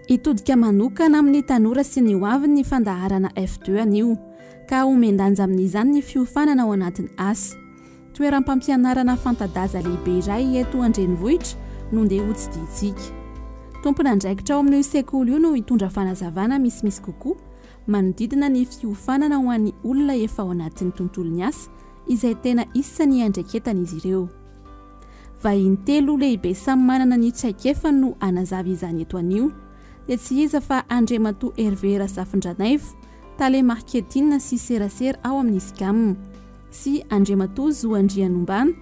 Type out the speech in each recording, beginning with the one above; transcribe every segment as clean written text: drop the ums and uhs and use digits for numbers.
Itodika manokana amin'ny tanora sy ny hoaviny ny fandaharana F2 anio ka omendanja amin'izany ny fiofanana ao anatin'ny ASY. Toeram-pampianarana fanta-daza lehibe iray eto Andrenivohitra no ndeha hotsiditsika. Tompon'andraikitra ao amin'io sekoly io no hitondra fanazavana misimisy kokoa manodidina ny fiofanana ho an'ny olona efa ao anatin'ny tontolon'ny asa izay tena isan'ny andreketana izy ireo. Vahiny 3 lehibe samy manana ny traikefa no anazava izany eto anio. Dia tsy iza fa Andriamatoa Hervé Rasafindranaivo, Tale Marketing sy serasera ao amin'ny SCAM, sy Andriamatoa Zoandrianombana,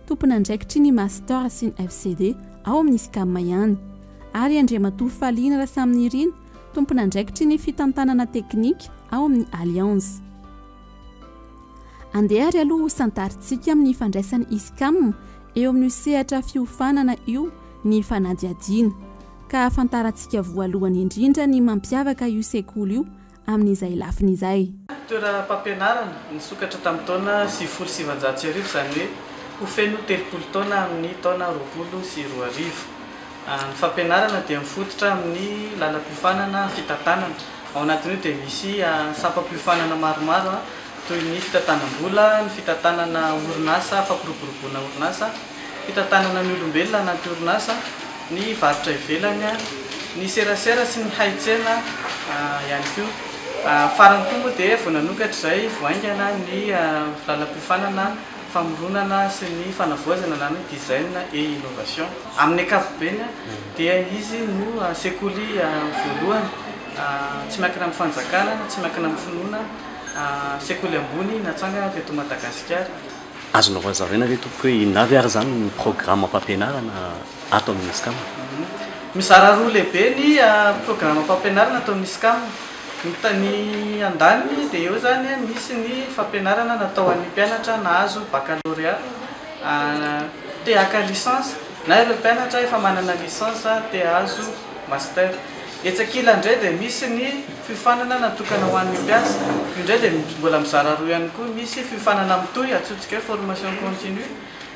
tompon'andraikitry ny Master sy ny FCD ao amin'ny SCAM ihany, ary Andriamatoa Falina Rasaminirina, tompon'andraikitry ny fitantanana teknika ao amin'ny Alliance. Andeha ary aloha santaritsika amin'ny fandraisan'ny SCAM eo amin'ny sehatra fiofanana io ny fanadihadiana. Ka afantarantsika voalohany indrindra ny mampiavaka io sekoly io amin'izay lafiny izay. Toeram-pampianarana nisokatra tamin'ny taona 1970 izany hoe ho feno 30 taona amin'ny taona 2020. Ny fampianarana dia mifototra amin'ny lalam-piofanana fitantanana. Ao anatin'io dia misy sampam-piofanana maromaro toy ny fitantanam-bola, ny fitantanana orinasa, fampiroboroboana orinasa, fitantanana ny olombelona anaty orinasa, ny varotra ivelany, ny serasera sy ny haitsena ihany koa. Farany koa moa dia vao nanokatra izay voaingana ny lalam-piofanana famoronana sy ny fanavoazana na ny design et innovation. Amin'ny ankapobeny dia izy no sekoly voalohany tsy miankina amin'ny fanjakana, tsy miankina amin'ny finoana, sekoly ambony natsangana teto Madagasikara. Azonao hazavaina ve tompoko hoe inona avy ary zany ny programme fampianarana ato amin'ny SCAM? Mizara roa lehibe ny programme fampianarana ato amin'ny SCAM. Ny andaniny dia eo zany misy ny fampianarana natao an'ny mpianatra nahazo baccalauréat, te haka licence, na ireo mpianatra efa manana licence te hahazo master. Etsakila indray dia misy ny fiofanana natokana ho an'ny mpiasa. Indray dia mbola mizara roa ihany koa, misy fiofanana mitohy atsotsika hoe formation continue,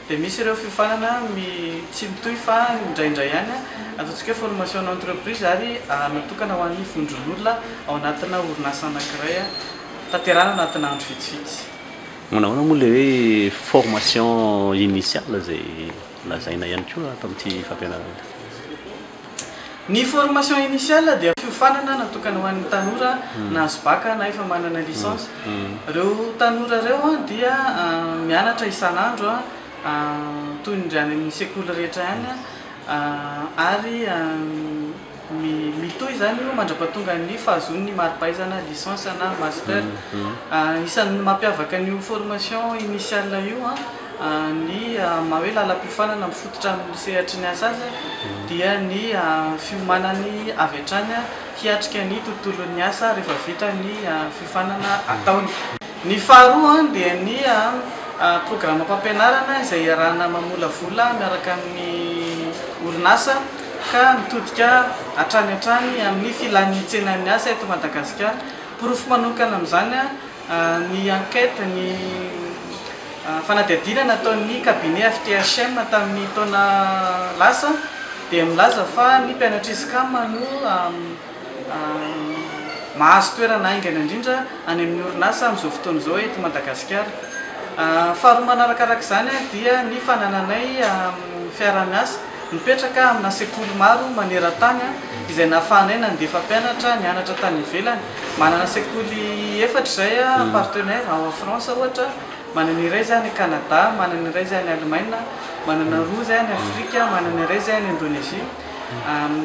dia misy ireo fiofanana tsy mitohy fa indraindray ihany atsotsika hoe formation entreprise ary natokana ho an'ny vondron'olona ao anatina orinasa anankiray tanterana anatina andro vitsivitsy. Manao moa ilay hoe formation initiale izay lazaina ihany koa ato amin'ity fampianarana. Ny formation initiale dia fiofanana natokana ho an'ny tanora nahazo bacca na efa manana licence. Ireo tanora ireo dia mianatra isan'andro toy ny amin'ny sekoly rehetra ihany ary mitohy izany io mandrapatonga ny fahazoany mari-pahaizana licence na master. Isan'ny mampiavaka an'io formation initiale io ny hoe lalam-piofanana mifototra amin'ny sehatry ny asa azy dia ny fiomanany avy hatrany hiatrika ny tontolon'ny asa rehefa vita ny fiofanana ataony. Ny faharoa dia ny programme fampianarana izay iarahana mamola vola miaraka amin'ny orinasa ka mitodika hatrany amin'ny filan'ny tsenan'ny asa eto Madagasikara. Porofo manokana amin'izany ny enquête ny fanadihadiana nataon'ny cabinet FTHM tamin'ny taona lasa dia milaza fa ny mpianatra SCAM no mahazo toerana aingana indrindra any amin'ny orinasa amin'izao fotoana izao eto Madagasikara. Faharoa manarakaraka izany dia ny fanananay fiara-miasa mipetraka amina sekoly maro maneran-tany izay nahafahanay nandefa mpianatra nianatra tany ivelany. Manana sekoly efatra izay partenaire ao France ohatra, manana iray zany Canada, manana iray zany Allemagne, manana roa zany Afrika, manana iray zany Indonésia.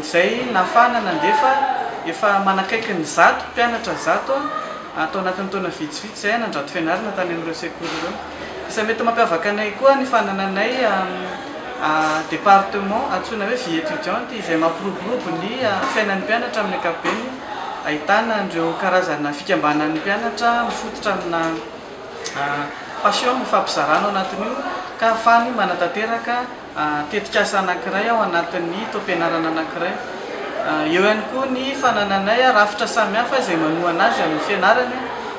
Izay nahafahana nandefa efa manakaiky ny 100 mpianatra 100 atao anatin'ny taona vitsivitsy izay nandrato fianarana tany amin'ireo sekoly ireo. Isa mety mampiavaka anay koa ny fanananay département antsoina hoe vie étudiante izay mampiroborobo ny fiainan'ny mpianatra amin'ny ankapobeny. Ahitana andreo karazana fikambanan'ny mpianatra mifototra amina passion mifampizarana ao anatin'io ka ahafahany manatanteraka tetikasa anankiray ao anatin'ny taom-pianarana anankiray. Eo ihany koa ny fanananay rafitra samihafa izay manohana azy amin'ny fianarana.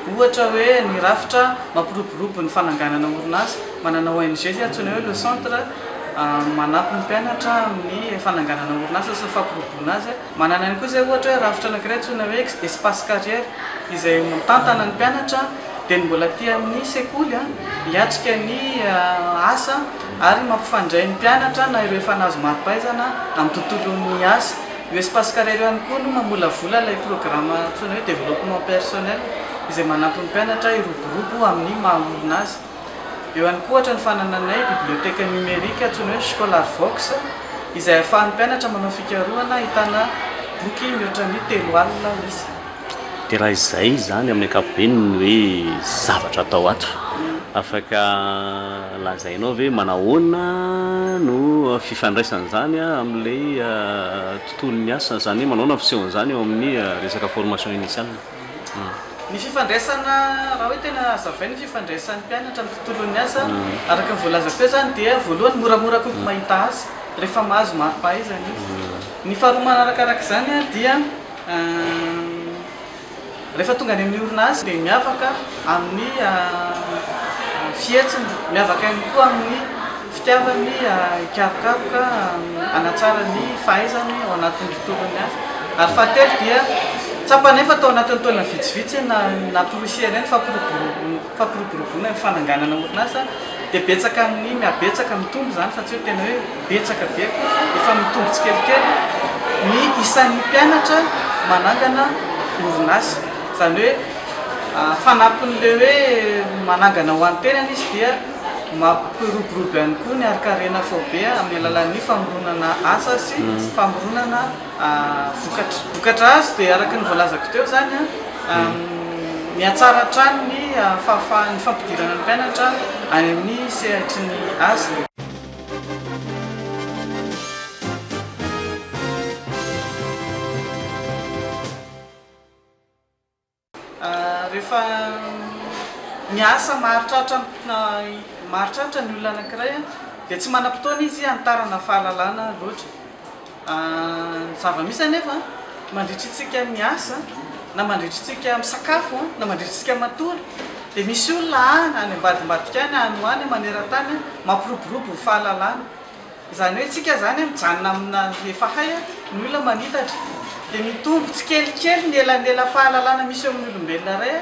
Ohatra hoe ny rafitra mampiroborobo ny fananganana orinasa, manana ONG izay antsoina hoe le centre manampy ny mpianatra amin'ny fananganana orinasa sy fampirobona azy manana any koa zay ohatra hoe rafitra anankiray tsona hoe espace carrière izay mitantana ny mpianatra dia ny mbola ty amin'ny sekoly hiatrika ny asa ary mampifandray ny mpianatra na ireo efa nahazo mari-pahaizana amin'ny tontolon'ny asa io espace carrière ihany koa no mamolavola ilay programme tsona hoe développement personnel izay manampy ny mpianatra iroborobo amin'ny maha-orinasa. Eo ihany koa ohatra ny fanananay biblioteka numérique tsona hoe Scholar Vox izay ahafahan'ny mpianatra manao fikarohana ahitana boky mihoatra ny 3 alina izy. Dia raha izay zany amin'ny ankapobeny hoe zavatra atao ato afaka lazainao hoe manahoana no fifandraisan'izany amin'ilay tontolon'ny asa zany hoe manahoana fisehon'izany eo amin'ny resaka formation initiale. Ny fifandraisana raha hoe tena azavainy fifandraisan'ny mpianatra amin'ny tontolon'ny asa araka ny voalaza teo zany dia voalohany moramora koa mahita azy rehefa mahazo mari-pahaizana izy. Ny faharoa manarakaraka izany dia rehefa tonga any amin'ny orinasa dia miavaka amin'ny fihetsiny, miavaka ihany koa amin'ny fitiavany ikarokaroka anatsara ny fahaizany ao anatin'ny tontolon'ny asa. Ary fahatelo dia tsapanefa atao anatin'ny taona vitsivitsy na porosiana ny fampiroboroboana ny fananganana orinasa dia betsaka amin'ny mihabetsaka mitombo zany fa tsy hoe tena hoe betsaka be efa mitombo tsikelikely ny isan'ny mpianatra manangana orinasa. Zany hoe fanampin'le hoe manangana ho an-tenany izy dia mampiroborobo ihany koa ny arikarena fobe amin'ny alalan'ny famoronana asa sy famoronana vokatra azy dia araka ny voalazako teo zany mihatsara hatrany ny fahafahan'ny fampidirana ny mpianatra any amin'ny sehatry ny asa. Rehefa miasa maharitraritra ny olona anankiray dia tsy manam-potoana izy hantarana fahalalana loatra. Zava-misy anefa mandritritsika miasa na mandritritsika misakafo na mandritritsika matory dia misy olona any ambadimbadika any any hoany maneran-tany mampiroborobo fahalalana. Zany hoe tsika zany mijanona amina efa hay ny olona manitatra dia mitombo tsikelikely ny elanela-pahalalana misy eo amin'ny olombelona ray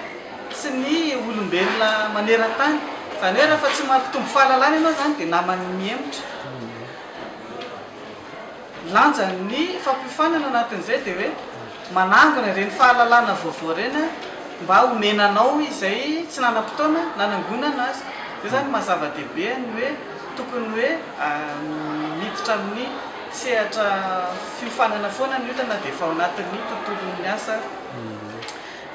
sy ny olombelona maneran-tany. Zany hoe raha fa tsy mampitombo fahalalana ianao zany dia namany miemotra. Lanja ny fampiofanana anatin'izay dia hoe manangona ireny fahalalana vaovao ireny mba homenanao izay tsy nanam-potoana nanangonana azy. Zay zany mahazava-dehibe ny hoe tokony hoe miditra amin'ny sehatra fiofanana foana ny olona dia efa ao anatin'ny tontolon'ny asa.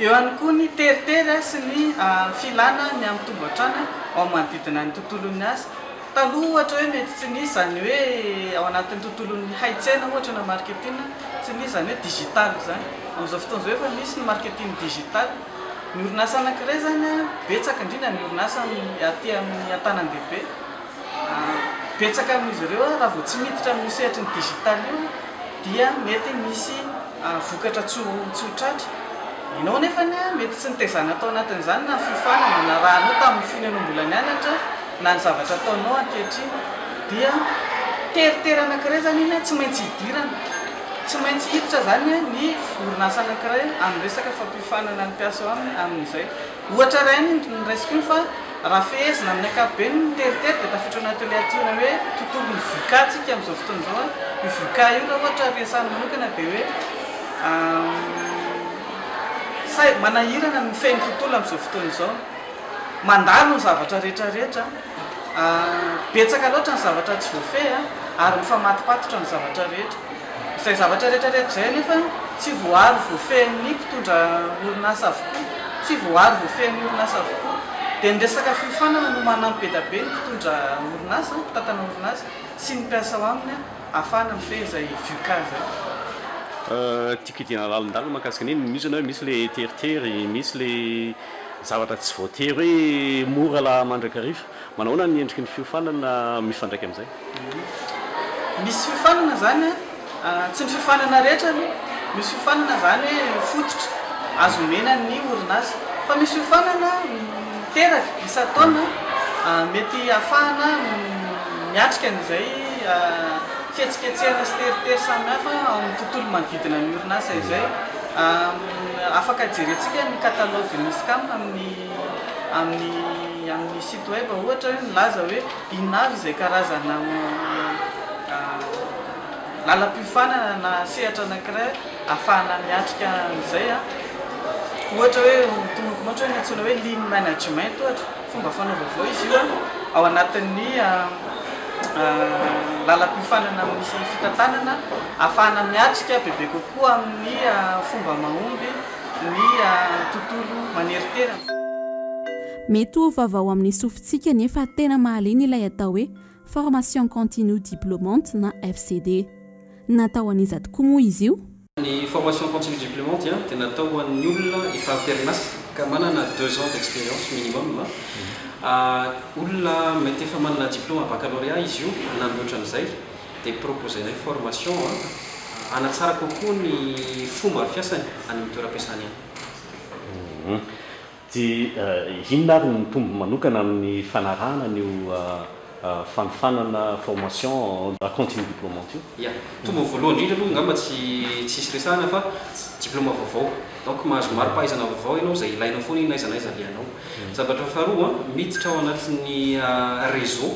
Eo ihany koa ny teritery sy ny filana ny amin'ny tombo hatrana ao amin'ny manodidina ny tontolon'ny asa. Taloha ohatra hoe mety tsy nisy zany hoe ao anatin'ny tontolon'ny hay-tsaina ohatra na marketing tsy nisy zany hoe digital zany. Amin'izao fotoana izao efa misy ny marketing digital. Ny orinasa anankiray zany betsaka indrindra ny orinasa aty amin'ny antanan-dehibe betsaka amin'izy ireo raha vao tsy miditra amin'ny sehatry ny digital io dia mety misy vokatra tsy hotratra. Ianao nefany mety tsy nitezana atao anatin'izany na fifanana na raha anao tamin'ny fony anao mbola nianatra na ny zavatra ataonao ankehitriny dia teritery anankiray zany iny tsy maintsy hidirana, tsy maintsy hiditra zany ny orinasa anankiray amin'ny resaka fampifanana ny mpiasa amin'izay. Ohatra ray ny raisiko iny fa raha fehezina amin'ny ankapobeny ny teritery dia tafiditra anaty ilay antsoina hoe tontolon'ny voka tsika amin'izao fotoana izao. Io voka io raha ohatra resahana manokana dia hoe manahirana ny fehny tontolo amin'izao fotoana izao. Mandalo ny zavatra rehetrarehetra, betsaka loatra ny zavatra tsy voafehy ary mifamatipatotra ny zavatra rehetra. Izay zavatra rehetrarehetra izay nefa tsy voary voafehin'ny mpitondra orinasa avokoa, tsy voary voafehin'ny orinasa avokoa. Dia ny resaka fiofanana no manampy be da be ny mpitondra orinasa, mpitantana orinasa sy ny mpiasa ao aminy ahafahana mifehy izay voka zay. Tiako idina lalindalina mahakasika an'iny misy hoe misy le teritery, misy le zavatra tsy voatery hoe mora la mandrakariva. Manahoana ny endriky ny fiofanana mifandraika amin'izay? Misy fiofanana zany tsy ny fiofanana rehetra misy fiofanana zany hoe fototra azo omena ny orinasa, fa misy fiofanana teraka isa taona mety ahafahana miatrika an'izay fihetsiketsehana sy teritery samihafa amin'ny tontolo manodidina ny orinasa izay afaka jerentsika ny catalogue ny scam amin'ny site web ohatra hoe milaza hoe inona avy izay karazana lalam-piofanana na sehatra anankiray ahafahana miatrika an'izay ohatra hoe tomoko ohatra hoe antsoina hoe ligne management ohatra fomba fanaovavao izy io ao anatin'ny lalam-piofanana misy fitantanana ahafahana miatrika bebe kokoa amin'ny fomba mahomby ny tontolo maneritena. Mety ho vaovao amin'ny sofintsika nefa tena mahaliana ilay atao hoe formation continue diplômante na FCD. Natao an'iza tokoa moa izy io? Ny formation continue diplômante dia natao ho an'ny olona efa am-perinasa ka manana 2 ans d'expérience minimum. Olona mety efa manana diplôme baccalauréat izy io nandoatra an'izay dia proposenay formation anatsara kokoa ny fomba fiasany any amin'ny toeram-piasany any. Dia inona ary ny tombo manokana amin'ny fanarahana nio fanofanana formation continue diplômante io? Ya, tombo voalohany indrindra aloha ngamba tsisy resahana fa diplôme vaovao. Donc mahazo mari-pahaizana vaovao ianao izay ilainao foana iny n'aiza n'aiza lianao. Zavatra faharoa miditra ao anatin'ny réseau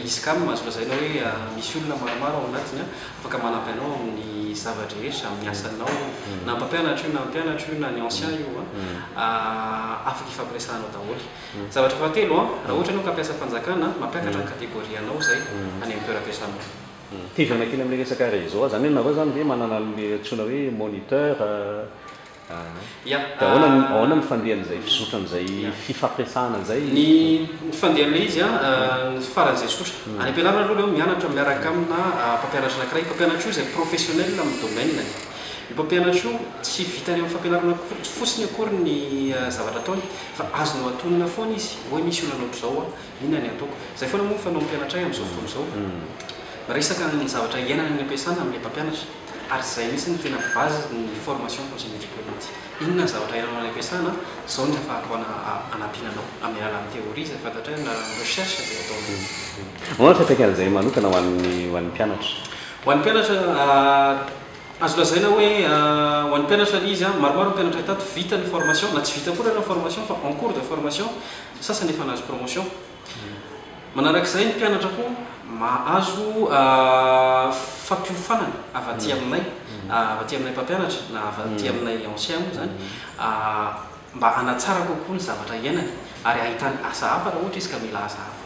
ISCAM mahazo lazainao hoe misy olona maromaro ao anatiny afaka manampy anao amin'ny zavatra rehetra amin'ny asanao na mpampianatra io na ny ancien io afaka ifampiresahanao daholo. Zavatra fahatelo raha ohatra ianao ka mpiasa mpanjakana mampiakatra ny kategorianao izay any amin'ny toeram-piasanao. Tivana kely amin'ny resaka réseau zany hoe nareo zany hoe manana le antsoina hoe moniteur ahoana ny fandehan'izay fisotran'izay fifampiresahana izay? Ny fandehan'ilay izy ny faran'izay sotra any am-pianarana aloha leo mianatra miaraka amina mpampianatra anankiray. Mpampianatra io izay professionnel amin'ny domaine. Io mpampianatra io tsy vitany amin'ny fampianarana fotsiny akory ny zavatra ataony fa azonao atonina foana izy hoe misy olona ohatr'izao inona ny ataoko. Izay foana moa fanao mpianatra amin'izao fotoana izao resaka ny zavatra iainana ny ampiasana amin'ilay mpampianatra ary izay mihitsy ny tena base ny formation continue diplômante. Inona ny zavatra iainana ny ampiasana izao ny afahako anampinanao amin'ny alalan'ny théorie izay fantatra hoe na recherche dia ataonao. Ohatra fiantraikany manokana ho an'ny mpianatra? Ho an'ny mpianatra azo lazaina hoe ho an'ny mpianatra izy maromaro mpianatra tato vita ny formation na tsy vita koa ny formation fa en cours de formation sasany efa nahazo promotion. Manarak'izay ny mpianatra koa mahazo fampiofanana avy aty aminay mpampianatra na avy aty aminay ancien moa zany mba hanatsara kokoa ny zavatra iainany ary ahitany asa hafa raha ohatra izy ka mila asa hafa.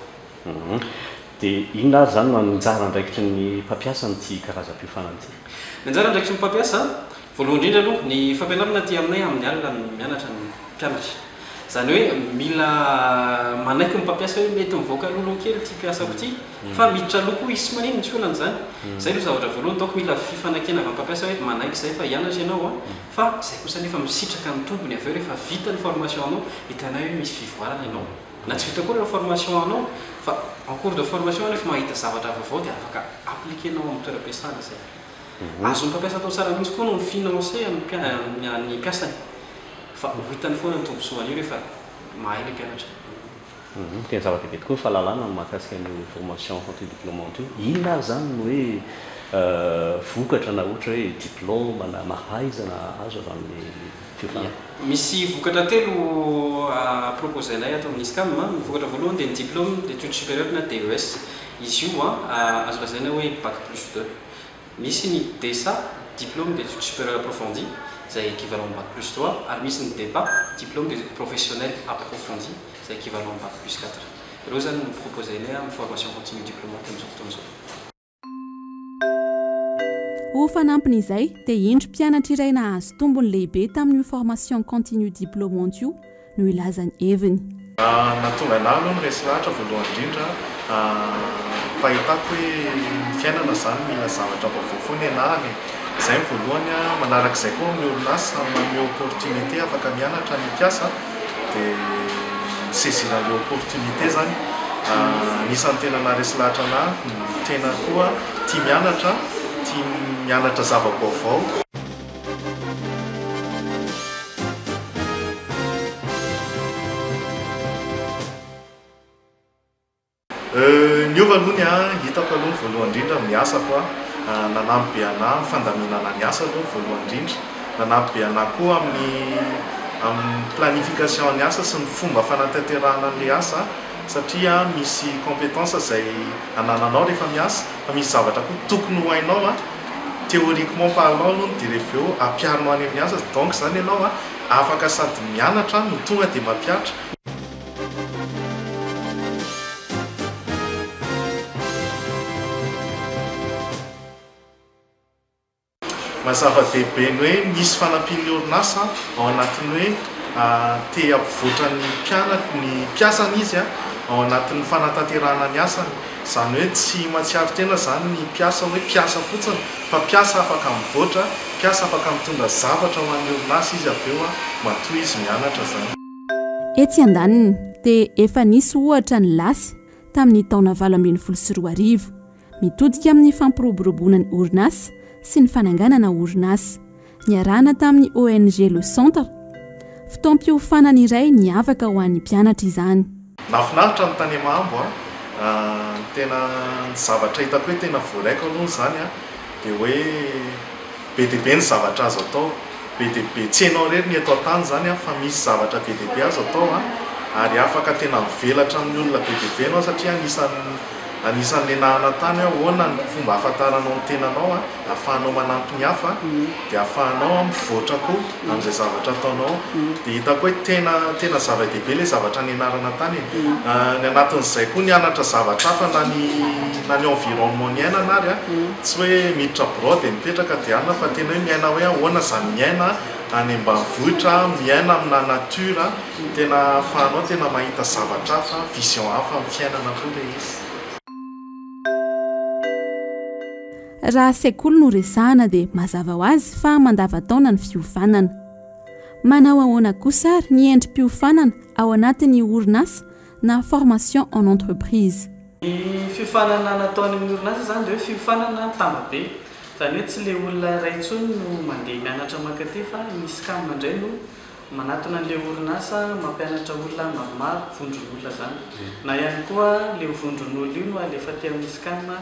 Dia inona ary zany manjara andraikitry ny mpampiasa n'ity karazam-piofanana ity? Ny anjara andraikitry ny mpampiasa voalohany indrindra aloha ny fampianarana aty aminay amin'ny alina ny mianatra ny mpianatra. Zany hoe mila manaiky ny mpampiasa hoe mety mivoaka lolo kely ty mpiasako ity fa miditra loko izy tsy manino tsy olana zany. Zay aloha zavatra voalohany donc mila fifanakena avy amin'ny mpampiasa hoe manaiky izay fa hianatra ianao fa izay kosa nefa misitraka ny tombony avy eo rehefa vita ny formation anao hitanao hoe misy fivoarana ianao na tsy vita koa ny formation anao fa en cours de formation nefa mahita zavatra vaovao dia afaka appliquenao amin'ny toeram-piasana izay. Azo ny mpampiasa atao tsara mihitsy koa no financer ny mpiasany fa hitany foana ny tombosoany io rehefa mahay le mpianatra. Tena zava-dehibe tokoa ny fahalalana ny mahakasika ny formation continue diplômante io. Inona ary zany no hoe vokatra na ohatra hoe diplôme na mahaizana azo avy amin'ny fiofana? Misy vokatra telo proposenay ato amin'ny ISCAM. Ny vokatra voalohany dia ny diplôme d'études supérieures na DES. Izy io azo lazaina hoe bac plus 2. Misy ny DESA diplôme d'études supérieures approfondies c'est équivalent bac plus 3, alors misy ny DEPA diplôme de professionnel approfondi c'est équivalent bac plus 4. Reo zany no proposenay amin'ny formation continue diplômante amin'izao fotoana izao. Ho fanampin'izay dia indro mpianatra iray nahazo tombony lehibe tamin'io formation continue diplômante io no ilazany heviny. Natonga anahy aloha ny resy lahatra voalohany indrindra fahitako hoe ny fiainana zany mila zavatra vaovao foana ianarany. Izay ny voalohany manarak'izay koa amin'ny orinasa manome opportunité afaka mianatra ny mpiasa dia saisir le opportunité zany anisan'ny tena naharesy lahatra anahy tena koa tia mianatra zava-baovao. Ny miova aloha ny hitako aloha ny voalohany indrindra miasa koa nanampy be anahy ny fandaminana ny asa aloha ny voalohany indrindra nanampy be anahy koa amin'ny planification ny asa sy ny fomba fanatanterahana an'le asa satria misy compétence izay anananao rehefa miasa fa misy zavatra koa tokony ho hainao théoriquement parlant aloha ny direva eo ampiarinao any amin'ny asa donc zany ianao afaka sady mianatra no tonga dia mampiatra mazava-dehibe ny hoe misy fanampian'ny orinasa ao anatin'ny hoe te ampivoatra ny mpiasany izy ao anatin'ny fanatanterahana ny asany zany hoe tsy matsiaro tena zany ny mpiasa hoe mpiasa fotsiny fa mpiasa afaka mivoatra mpiasa afaka mitondra zavatra ho an'ny orinasa izy avy eo matoa izy mianatra zany etsy andaniny dia efa nisy ohatra ny lasy tamin'ny taona 2024 mitodika amin'ny fampiroboroboana ny orinasa sy ny fananganana orinasa niarahana tamin'ny ONG Le Centre fotoam-piofanana iray niavaka ho an'ny mpianatra izany nafinaritra ny tany Mahambo tena ny zavatra hitako hoe tena voaraiko aloha zany dia hoe be dia be ny zavatra azo atao be dia be tsy hainao rery ny eto an-tany zany fa misy zavatra be dia be azo atao ary afaka tena mivelatra amin'ny olona be dia be anao satria anisan'ny enahana tany ahoana ny fomba ahafantaranao ny tenanao ahafahanao manampy ny hafa dia ahafahanao mivoatra koa amin'izay zavatra ataonao dia hitako hoe tena zava-dehibe ilay zavatra ny enarana tany ny anatin'izay koa ny anatra zavatra hafa na ny environnement ny ainana ary tsy hoe miditra borao dia mipetraka dia anina fa tena hoe miaina hoe ahoana zany miaina any ambanivohitra miaina amina natura tena ahafahanao tena mahita zavatra hafa vision hafa amin'ny fiainana koa ilay izy raha sekoly no resahana dia mazava ho azy fa mandavataona ny fiofanana manao ahoana kosa ary ny endrim-piofanana ao anatin'ny orinasa na formation en entreprise ny fiofanana nataony amin'ny orinasa zany dia hoe fiofanana tambabe zany hoe tsy le olona ray intsony no mandeha mianatra makaty fa misy kamina indray no manatona an'le orinasa mampianatra olona maromaro vondron'olona zany na ihany koa le vondron'olona io no alefa ty amin'ny kamina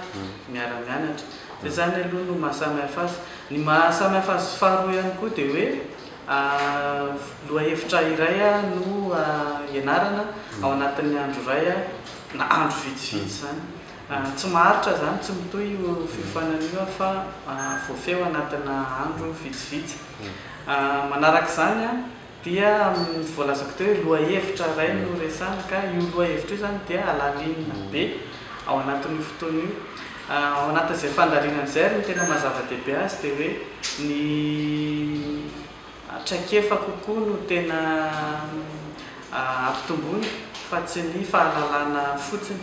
miara-mianatra dia zany aloha no mahasamy hafa azy ny mahasamy hafa azy faharoa ihany koa dia hoe lohahevitra iray no ianarana ao anatin'ny andro iray na andro vitsivitsy zany tsy maharitra zany tsy mitoy fiofanana io fa voafeo anatina andro vitsivitsy manaraka zany dia voalazako teo hoe lohahevitra iray no resana ka io lohahevitra io zany dia alalinina be ao anatin'io fotoana io ao anatin'izay fandarinan'izay ary ny tena mazava-dehibe azy dia hoe ny traikefa kokoa no tena ampitomboiny fa tsy ny fahalalana fotsiny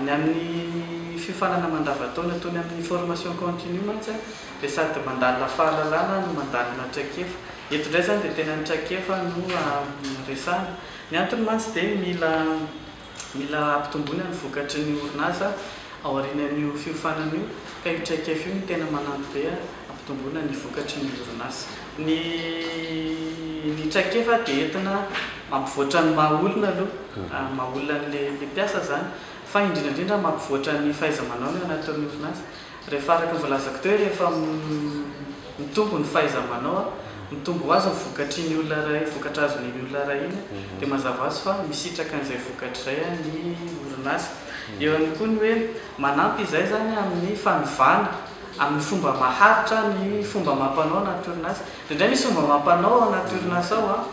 ny amin'ny fiofanana mandavataona toy ny amin'ny formation continue mantsy dia sady mandalina fahalalana no mandalina traikefa eto indray zany dia tena ny traikefa no resana ny antony mantsy dia mila ampitomboina ny vokatry ny orinasa ao aorianan'io fiofanana io ka io traikefa io no tena manampy be ampitomboina ny vokatry ny orinasa ny traikefa dia entina mampivoatra ny mahaolona aloha mahaolona n'le mpiasa zany fa indrindrandrindra mampivoatra ny fahaiza-manao ny anatin'ny orinasa rehefa araka ny voalazako teo rehefa mitombo ny fahaiza-manao mitombo azy ny vokatry ny olona ray vokatra azo ny olona ray iny dia mazava azy fa misitraka an'izay vokatra izay ny orinasa eo ihany koa ny hoe manampy izay zany amin'ny fanovana amin'ny fomba maharitra ny fomba mampanao anaty orinasa indray misy fomba mampanao anaty orinasa ao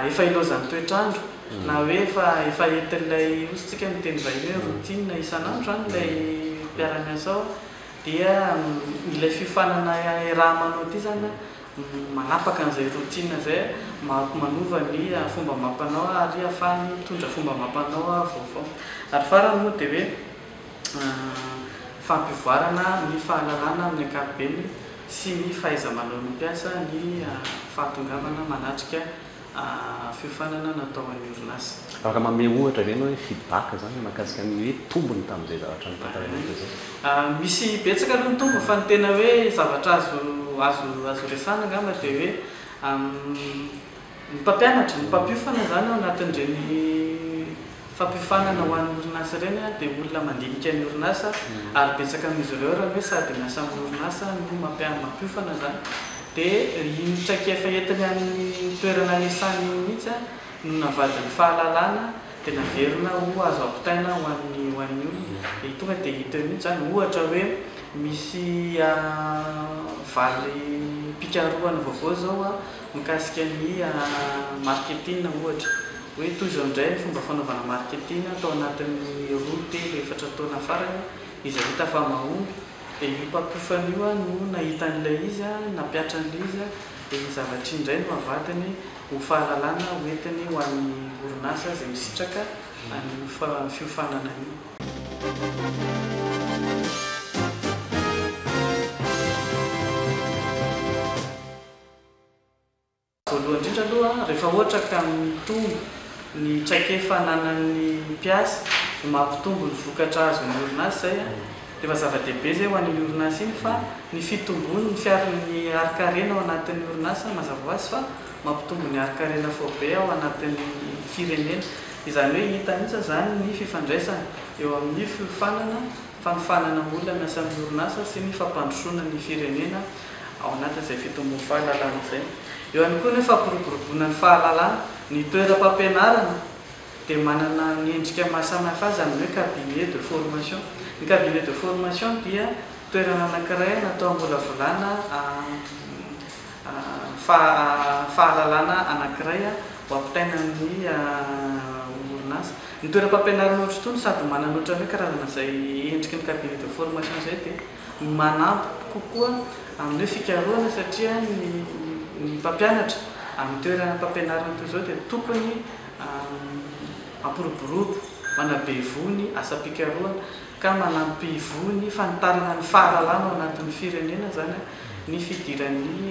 efa ilozan'ny toetrandro na hoe efa entin'ilay osintsika miteny vahiny hoe routine isanandro zany ilay mpiara-miasa ao dia ilay fiofanana raha manao ty zany manapaka an'izay routine zay manova ny fomba mampanao ary ahafahany mitondra fomba mampanao vaovao ary farany moa dia hoe fampivoarana ny fahalalana amin'ny ankapobeny sy ny fahaiza-manao ny mpiasa ny fahatongavana manatrika fiofanana natao an'ny orinasa afaka manome ohatra reny hoe feedback zany mahakasika ny hoe tombony tamin'izay zavatra ny tantarana zay misy betsaka aloha ny tombo fa ny tena hoe zavatra azo resana angamba dia hoe ny mpampianatra ny mpampiofana zany ao anatin'ireny fampifanana ho an'ny orinasa ireny dia olona mandinika ny orinasa ary betsaka amin'izy ireo raha hoe sady miasa amin'ny orinasa no mampiofana zany dia initsakefa entiny amin'ny toerana nisany mihitsy no navadiny fahalalana dia naverina ho azo ampitaina ho an'ny olona dia tonga dia hita mihitsy zany ohatra hoe misy valy mpikaroana vaovao zao mikasika ny marketing ohatra hoe toy izao indray ny fomba fanaovana marketing atao anatin'ny 2-4 taona farany izay hita fa mahomby dia io mpampiofana io no nahita an'ilay izy napiatra an'ilay izy dia zavatra indray no avadiny ho fahalalana hoentiny ho an'ny orinasa izay misitraka any fiofanana io. Voalohany indrindra aloha rehefa ohatra ka mitombo ny traikefa ananan'ny mpiasa mampitombo ny vokatra azo ny orinasa zay dia efa zava-dehibe zay ho an'ny orinasa iny fa ny fitombony ny arikarena ao anatin'ny orinasa mazava ho azy fa mampitombo ny arikarena fobe ao anatin'ny firenena izany hoe hita mihitsy zany ny fifandraisana eo amin'ny fanofanana olona miasa amin'ny orinasa sy ny fampandrosoana ny firenena ao anatin'izay fitombony fahalalana zay. Eo ihany koa ny fampiroboroboana ny fahalalana ny toeram-pampianarana dia manana ny endrika mahasamihafa azy amin'ny hoe cabinet de formation. Ny cabinet de formation dia toerana anankiray natao ambolavolana fahalalana anankiray ho ampitaina amin'ny orinasa. Ny toeram-pampianarana ohatra itony sady manana ohatra hoe karazana izay endriky ny cabinet de formation zay dia manampy kokoa amin'ny hoe fikaroana satria ny mpampianatra amin'ny toerana mpampianarana toy izao dia tokony ampiroborobo manabe vony asa-pikaroana ka manampy vony fanitarana ny fahalalana ao anatin'ny firenena zany ny fidiran'ny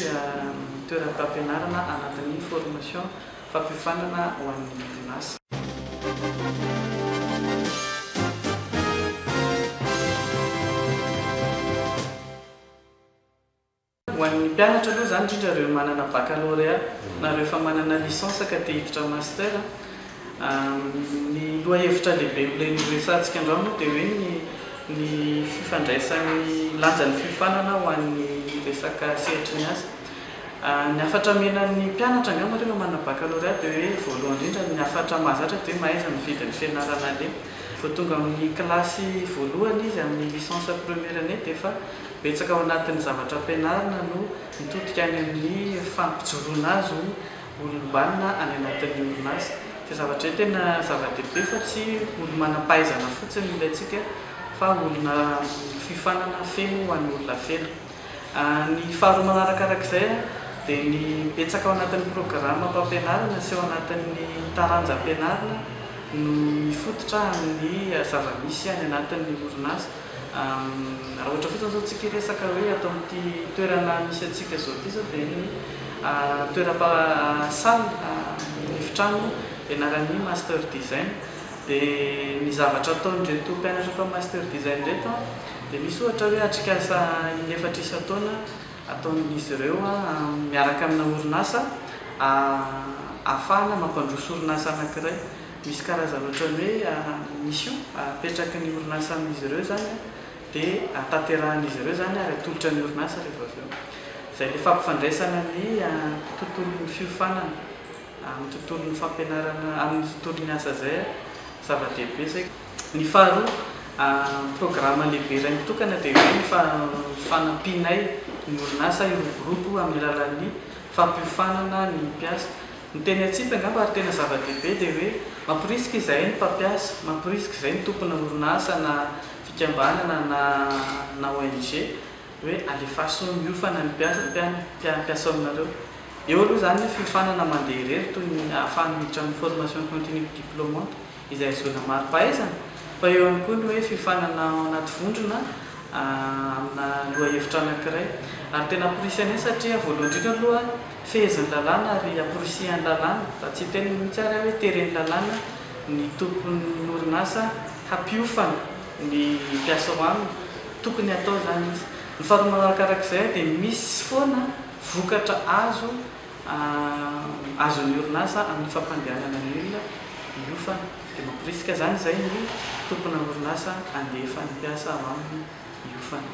toeram-pampianarana anatin'ny formation fampiofanana ho an'ny orinasa. Ho an'ny mpianatra aloha zany indrindra ireo manana baccalauréat na ireo efa manana licence ka te hiditra master ny lohahevitra lehibe ilay noresantsika androany dia hoe ny fifandraisan'ny lanjan'ny fiofanana ho an'ny resaka sehatra ny asa. Ny afatra menan'ny mpianatra angamba rehefa manana baccalauréat dia hoe voalohany indrindra ny afatra mahazatra dia mahaiza mividy ny fianarana aleha vao tonga amin'ny kilasy voalohany izy amin'ny licence première année dia efa betsaka ao anatin'ny zavatra ampianarana no mitodika any amin'ny fampijoroana azy olombanina any anatin'ny orinasa. Dia zavatra hoe tena zava-dehibe fa tsy olo manam-pahaizana fotsiny ilayntsika fa olona fiofanana feno ho an'ny olona feno. Ny faharoa manarakarak'izay dia ny betsaka ao anatin'ny programme mpampianarana sy ao anatin'ny taranja ampianarana no mifototra amin'ny zava-misy any anatin'ny orinasa. Raha ohatra fotsiny zao tsika resaka hoe atao amin'ity toerana misy atsika zao ity zao dia ny toeram-pasaly efitrano ianaran'ny master design dia ny zavatra ataon'reto mpianatra fa master design reto dia misy ohatra hoe atrikasa 4 isan-taona ataon'izy ireo miaraka amina orinasa ahafahana mampandroso orinasa anankiray. Misy karazana ohatra hoe mission apetraky ny orinasa amin'izy ireo zany dia atanterahan'izy ireo zany ary atolotra ny orinasa rehefa avy eo. Izay ilay fampifandraisana ny tontolon'ny fiofanana amin'ny tontolon'ny fampianarana amin'ny tontolon'ny asa zay zava-dehibe zay. Ny faharoa programme lehibe iray mitokana dia hoe ny fanampianay ny orinasa iroborobo amin'ny alalan'ny fampiofanana ny mpiasa. Ny teny atsipy angamba ary tena zava-dehibe dia hoe mampirisika izay ny mpampiasa, mampirisika izay ny tompona orinasa na fikambanana na ONG hoe alefaso miofana ny mpiasa aminareo. Eo aloha zany fiofanana mandeha irery toy ny ahafahana miditra amin'ny formation continue diplômante izay azoana mari-pahaizana fa eo ihany koa ny hoe fiofanana ao anaty vondrona amina lohahevitra anankiray ary tena amporisany satria voalohany indrindra aloha fehezin'ny lalàna ary amporisihan'ny lalàna raha tsy teny mihitsy ary hoe teren'ny lalàna ny tompon'ny orinasa hampiofana ny mpiasa ho aminy tokony atao zany izy. Ny faharoa manarakarak'izay dia misy foana vokatra azon'ny orinasa amin'ny fampandehanana ny olona miofana dia mampirisika zany izay ny tompona orinasa andefa ny mpiasa ao amin'ny iofana.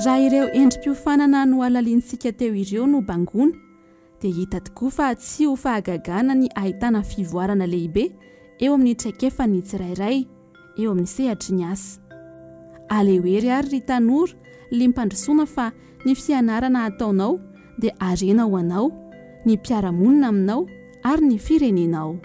Raha ireo endrim-piofanana no alaliantsika teo ireo no bangona dia hita tokoa fa tsy ho fahagagana ny ahitana fivoarana lehibe eo amin'ny traikefan'ny tsirairay eo amin'ny sehatry ny asa. Alehoery ary ry tanora limpandrosoana fa ny fianarana ataonao dia arena ho anao, ny mpiaramonina aminao ary ny firenenao.